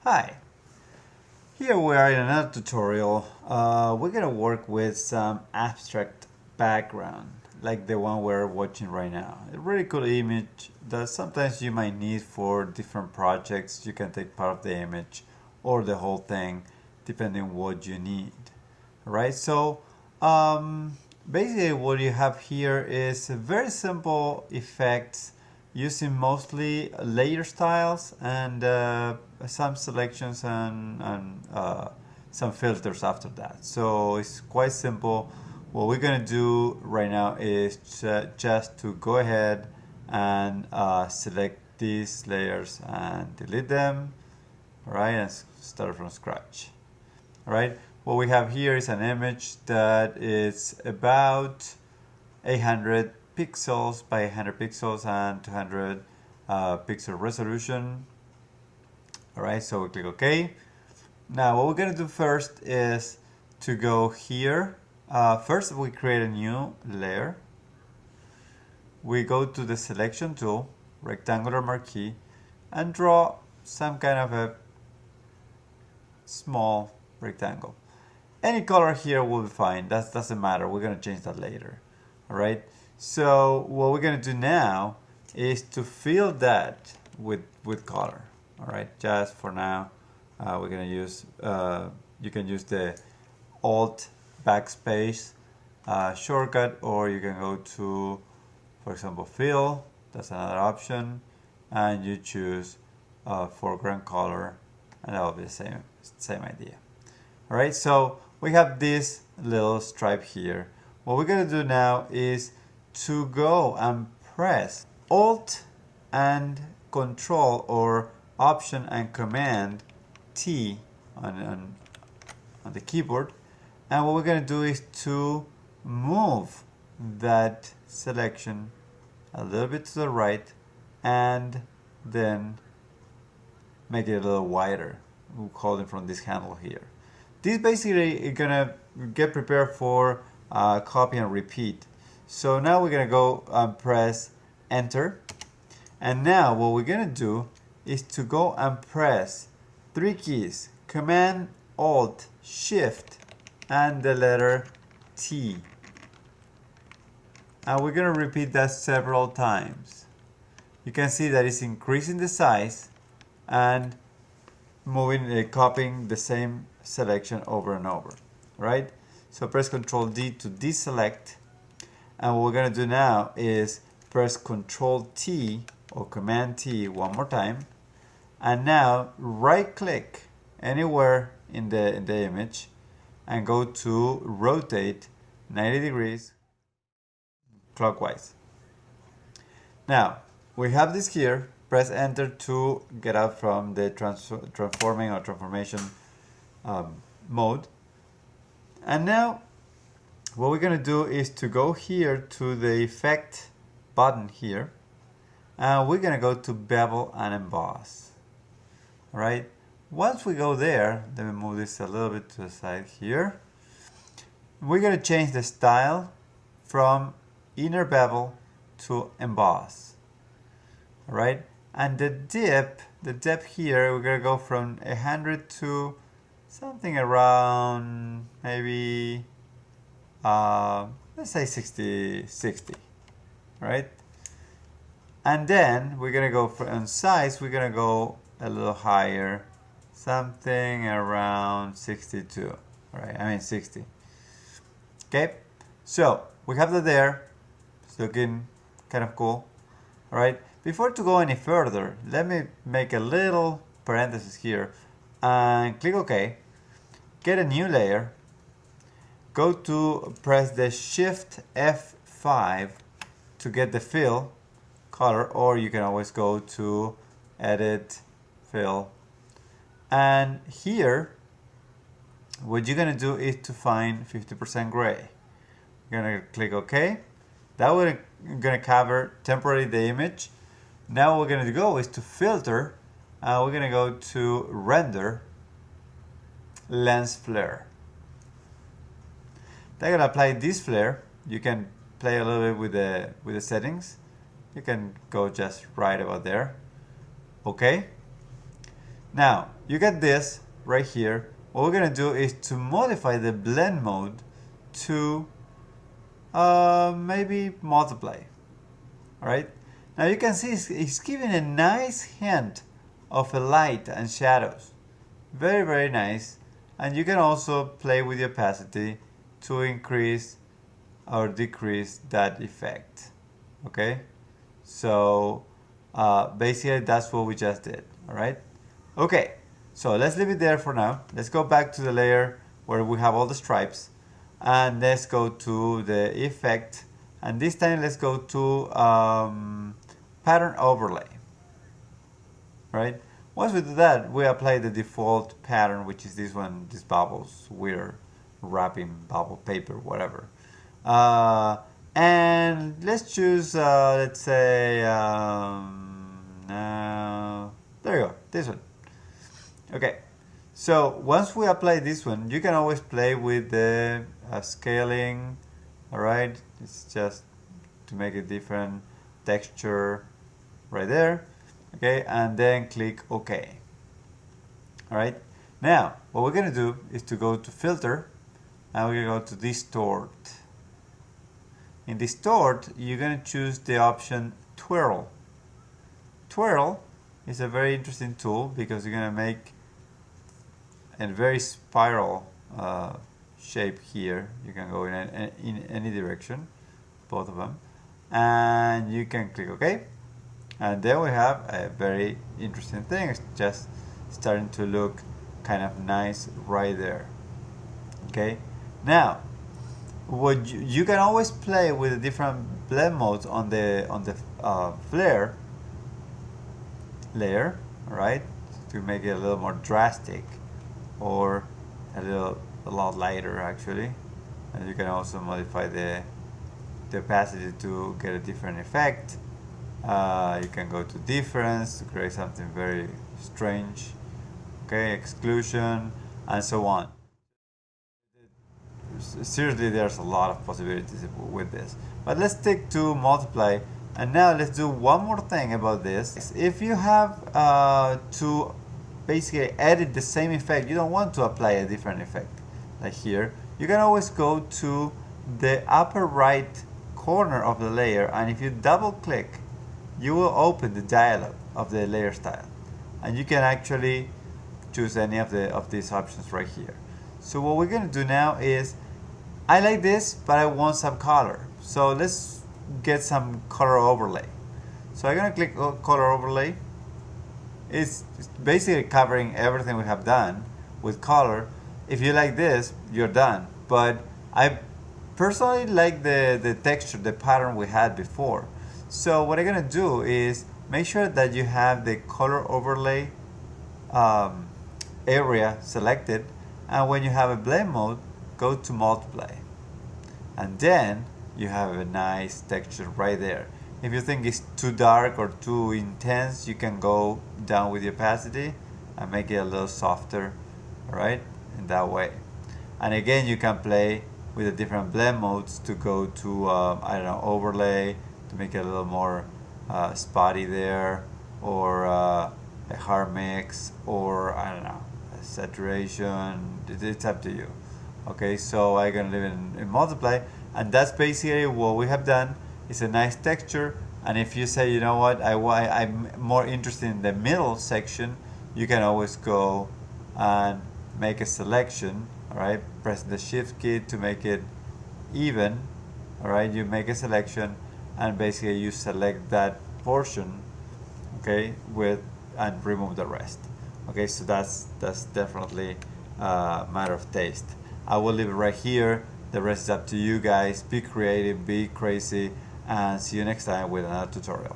Hi, here we are in another tutorial. We're gonna work with some abstract background, like the one we're watching right now. A really cool image that sometimes you might need for different projects. You can take part of the image or the whole thing, depending on what you need. Right? So, um, basically, what you have here is a very simple effects using mostly layer styles and some selections and some filters after that. So it's quite simple. What we're gonna do right now is just to go ahead and select these layers and delete them, all right, and start from scratch. All right, what we have here is an image that is about 800 pixels by 100 pixels and 200 pixel resolution. All right, so we click OK. Now what we're gonna do first is to go here. First we create a new layer. We go to the selection tool, rectangular marquee, and draw some kind of a small rectangle. Any color here will be fine. That doesn't matter. We're gonna change that later. All right. So what we're gonna do now is to fill that with color. All right. Just for now, we're gonna use. You can use the Alt backspace shortcut, or you can go to, for example, fill. That's another option, and you choose foreground color, and that will be the same idea. All right, so we have this little stripe here. What we're gonna do now is to go and press Alt and Control or Option and Command T on the keyboard. And what we're gonna do is to move that selection a little bit to the right and then make it a little wider. We'll call it from this handle here. This basically is gonna get prepared for copy and repeat. So now we're gonna go and press enter. And now what we're gonna do is to go and press three keys, Command, Alt, Shift, and the letter T. And we're gonna repeat that several times. You can see that it's increasing the size and copying the same selection over and over, right? So press Ctrl D to deselect, and what we're gonna do now is press Ctrl T or Command T one more time, and now right click anywhere in the image and go to rotate 90 degrees clockwise. Now we have this here. Press enter to get out from the transforming or transformation mode. And now what we're gonna do is to go here to the effect button here, and we're gonna go to bevel and emboss. All right, once we go there, let me move this a little bit to the side here. We're gonna change the style from inner bevel to emboss. All right, and the depth here, we're gonna go from 100 to something around maybe let's say 60, right? And then we're gonna go on size, we're gonna go a little higher, something around 62, right? I mean 60. Okay, so we have that there. It's looking kind of cool. All right, before to go any further, let me make a little parenthesis here and click OK. Get a new layer. Go to press the Shift F5 to get the fill color, or you can always go to Edit, Fill. And here, what you're gonna do is to find 50% gray. You're gonna click OK. That will gonna cover temporarily the image. Now what we're gonna go is to filter. We're gonna go to render, lens flare. They're gonna apply this flare. You can play a little bit with the settings. You can go just right about there. Okay. Now you get this right here. What we're gonna do is to modify the blend mode to maybe multiply. Alright, now you can see it's giving a nice hint of a light and shadows. Very, very nice. And you can also play with the opacity to increase or decrease that effect. Okay, so basically that's what we just did. Alright, okay, so let's leave it there for now. Let's go back to the layer where we have all the stripes, and let's go to the effect, and this time let's go to pattern overlay. Right, once we do that, we apply the default pattern, which is this one, these bubbles we're wrapping, bubble paper, whatever. And let's choose let's say there you go, this one. Okay, so once we apply this one, you can always play with the scaling. All right, it's just to make a different texture right there. Okay, and then click OK. All right, now what we're gonna do is to go to filter, and we're gonna go to distort. In distort, you're gonna choose the option twirl. Twirl is a very interesting tool because you're gonna make a very spiral shape here. You can go in any direction, both of them, and you can click OK, and then we have a very interesting thing. It's just starting to look kind of nice right there. Okay, now what you can always play with the different blend modes on the flare layer, right, to make it a little more drastic or a lot lighter actually. And you can also modify the opacity to get a different effect. You can go to difference to create something very strange, okay, exclusion, and so on. Seriously, there's a lot of possibilities with this, but let's stick to multiply. And now let's do one more thing about this. If you have to basically edit the same effect, you don't want to apply a different effect like here, you can always go to the upper right corner of the layer, and if you double click, you will open the dialog of the layer style, and you can actually choose any of these options right here. So what we're going to do now is, I like this, but I want some color. So let's get some color overlay. So I'm going to click color overlay. It's basically covering everything we have done with color. If you like this, you're done. But I personally like the texture, the pattern we had before. So what I'm going to do is make sure that you have the color overlay area selected, and when you have a blend mode, go to multiply, and then you have a nice texture right there. If you think it's too dark or too intense, you can go down with the opacity and make it a little softer, right, in that way. And again, you can play with the different blend modes to go to I don't know, overlay to make it a little more spotty there, or a hard mix, or I don't know, saturation. It's up to you. Okay, so I'm gonna leave it in multiply, and that's basically what we have done. It's a nice texture, and if you say, you know what, I'm more interested in the middle section, you can always go and make a selection. All right, press the shift key to make it even. All right, you make a selection, and basically you select that portion, okay, with, and remove the rest. Okay, so that's definitely a matter of taste. I will leave it right here. The rest is up to you guys. Be creative, be crazy, and see you next time with another tutorial.